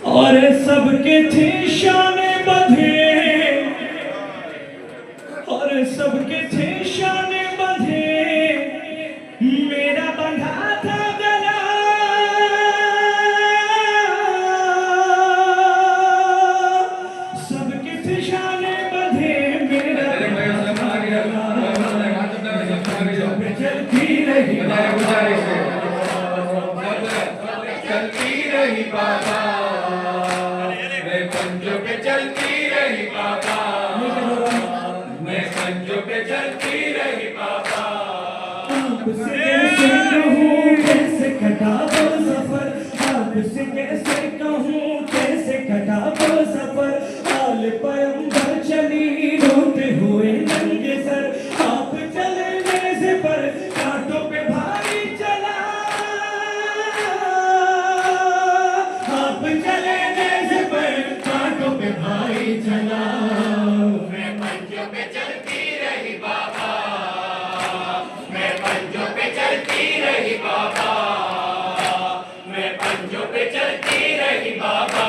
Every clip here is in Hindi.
और सबके थे शाने बंधे, और सबके थे शाने बंधे, मेरा बंधा था गला। सबके थे शाने बंधे, मेरा चलती रही बाबा, पंजों पे चलती रही बाबा, मैं पंजों पे चलती रही बाबा। आपसे कैसे कहूँ कैसे कटा वो सफर, आपसे कैसे कहूँ कैसे कटा वो सफर। आल पैगंबर चली रोते हुए नंगे सर, आप चले नेज़े पर कांटों पे भारी चला। आप चले नेज़े पर कांटों पे भारी चला। मैं पंजों पे चलती रही बाबा, मैं पंजों पे चलती रही बाबा, मैं पंजों पे चलती रही बाबा।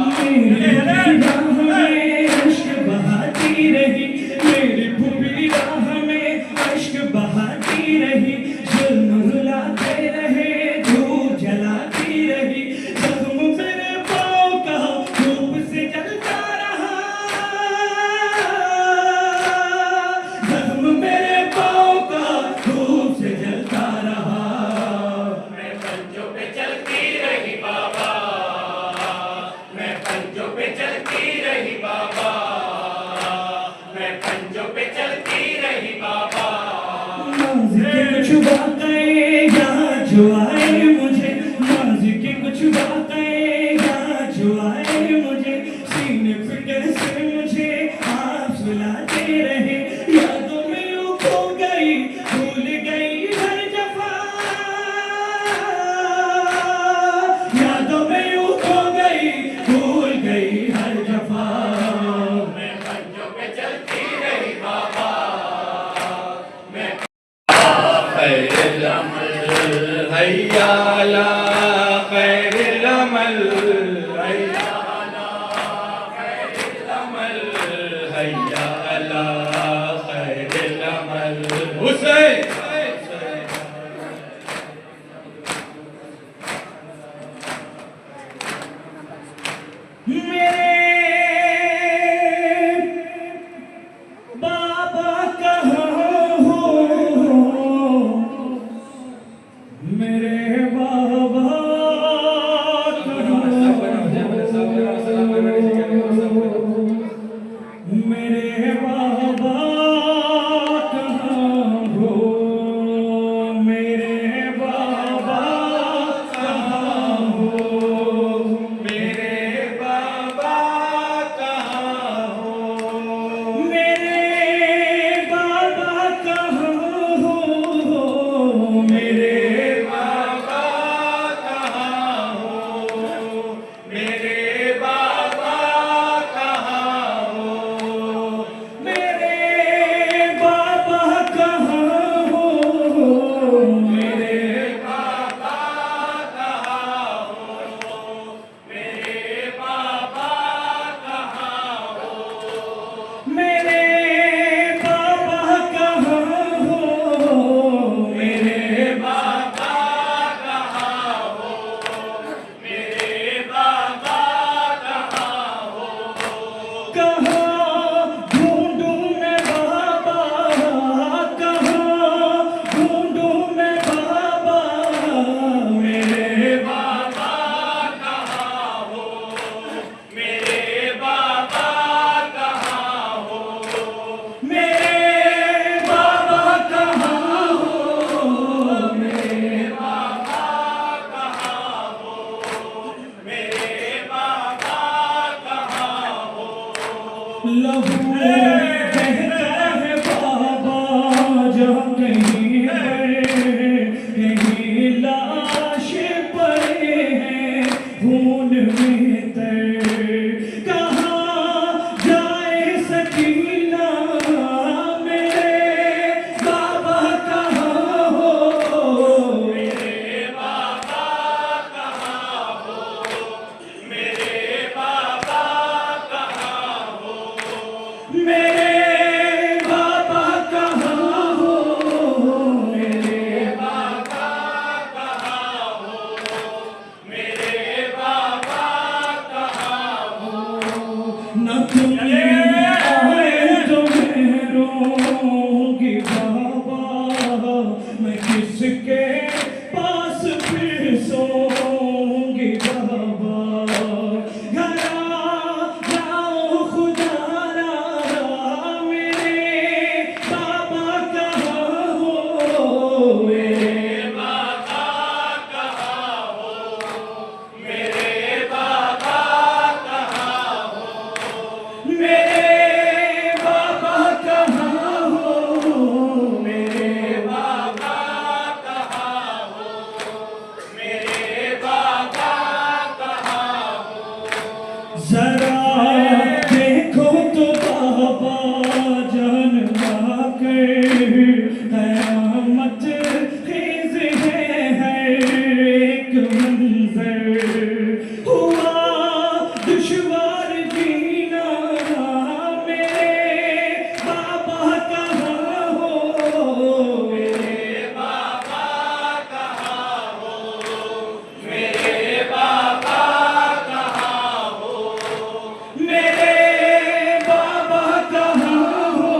मेरी राह में अश्क बहाती रही, मेरी भूमि राह में अश्क बहाती रही। जुल्म रुलाते रहे, धूप जलाती रही, जख्म मेरे पाँव का धूप से जलता रहा। जख्म मेरे पाँव का धूप से जलता रहा। मैं पंजों पे चलती रही बाबा, मैं पंजों पे चलती रही बाबा, मैं पंजों पे चलती रही बाबा। माज़ी के कुछ वाक़े याद जो आए मुझे, माज़ी के कुछ वाक़े याद जो आए मुझे, सीने पे कैसे मुझे आप सुलाते रहे। यादों में यूं खो गई, भूल गई हर जफ़ा। यादों में यूं खो गई, भूल गई हर जफ़ा। मैं पंजों पे चलती रही बाबा, मैं खैरुल अमल हैया अला खैरुल अमल, हैया अला खैरुल अमल, हैया अला खैरुल अमल। हुसैन मेरे बाबा कहाँ हो, मेरे बाबा कहाँ हो। लहू बहता है बाबा जहाँ कहीं पर कहीं लाश पड़े हैं खून में तर। कहाँ जाए सकीना मेरे बाबा कहाँ हो, मेरे बाबा कहाँ हो, मेरे बाबा कहाँ हो, मेरे बाबा कहाँ हो, मेरे बाबा कहाँ हो, मेरे बाबा कहाँ हो। न तुम आए तो मैं रोऊंगी बाबा, मैं किसके पास फिर सोऊंगी बाबा। घर आ जाओ खुदारा मेरे बाबा कहाँ हो, मेरे बाबा कहाँ हो, मेरे बाबा कहाँ हो, मेरे बाबा कहाँ हो, मेरे बाबा कहाँ हो, मेरे बाबा कहाँ हो। जरा देखो तो बाबा जान कर कयामत खेज है हर एक मंजर। हुआ दुश्वार जीना मेरे बाबा कहाँ हो, मेरे बाबा कहाँ हो, मेरे बाबा कहाँ हो, मेरे बाबा कहाँ हो,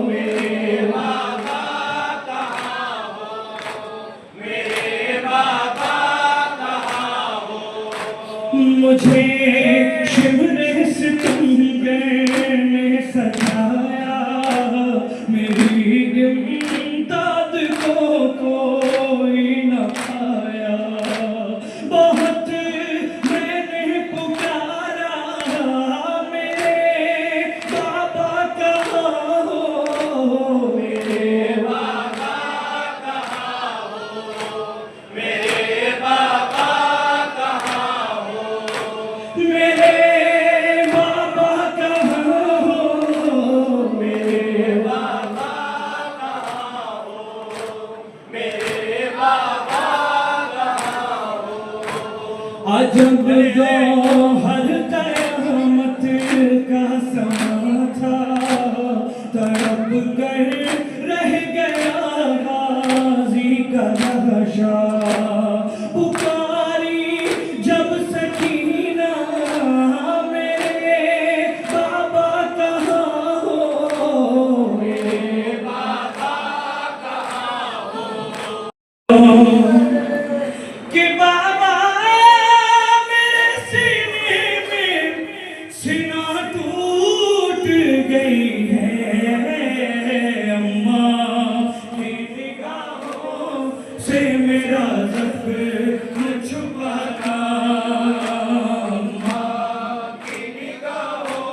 मेरे बाबा कहाँ हो, मेरे बाबा कहाँ हो। मुझे शिवने सितमगर ने सजाया, मेरी इमदाद को कोई न पाया। बहुत मैंने पुकारा मेरे बाबा कहाँ हो, मेरे बाबा कहाँ हो, मेरे बाबा कहाँ हो, मेरे बाबा कहाँ हो, मेरे बाबा कहाँ हो, मेरे बाबा कहाँ हो। अजब गौहर कयामत का समा था, तड़प कर रह गया गाजी का नशा। पुकारी जब सकीना मेरे बाबा कहाँ हो, मेरे बाबा कहाँ हो, कि बाबा मेरे सीने में सीना टूट गई है। अम्मा की निगाहों से मेरा ज़ख्म छुपाना, अम्मा की निगाहों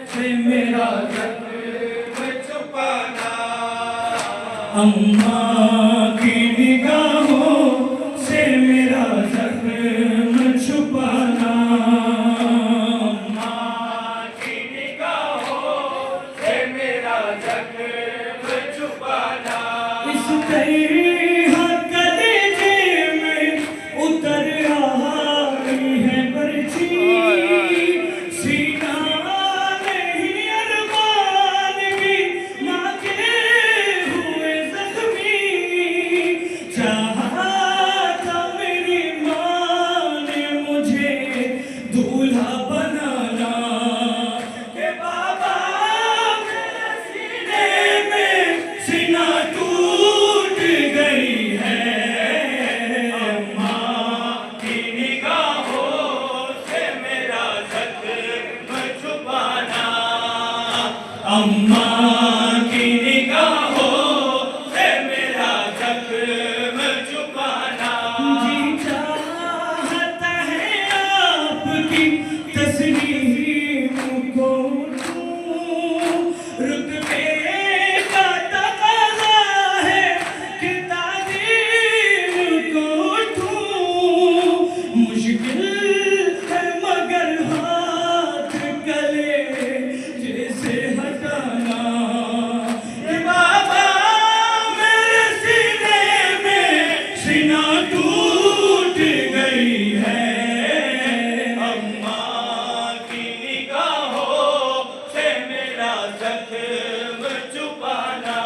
से मेरा से छुपाना, अम्मा की निगाहों से मेरा ज़ख्म छुपाना। माँ की निगाहों से मेरा जख्म छुपाना। इस तरह कलेजे में उतर आई है बर्छी, सीना नहीं अरमान भी माँ के हुए जख्मी। चाहा था मेरी माँ ने मुझे दूल्हा बनाना, के बाबा मेरे सीने में सीना टूट गई है। माँ की निगाहों से मेरा जख्म छुपाना, अम्मा की निगाहों से मेरा जख्म छुपाना। जी चाहता है आपकी तस्लीम को गई है। अम्मा की निगाहों से मेरा जख्म छुपाना,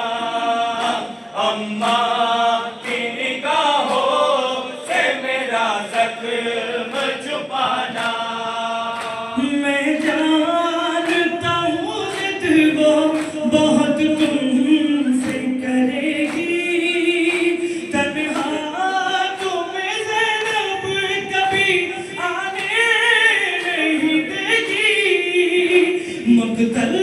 अम्मा की निगाहों से मेरा जख्म छुपाना। मैं जानता हूँ जिद वो बहुत तुमसे करेगी, तन्हा तुम्हें ज़ैनब कभी आने नहीं देगी। मक़तल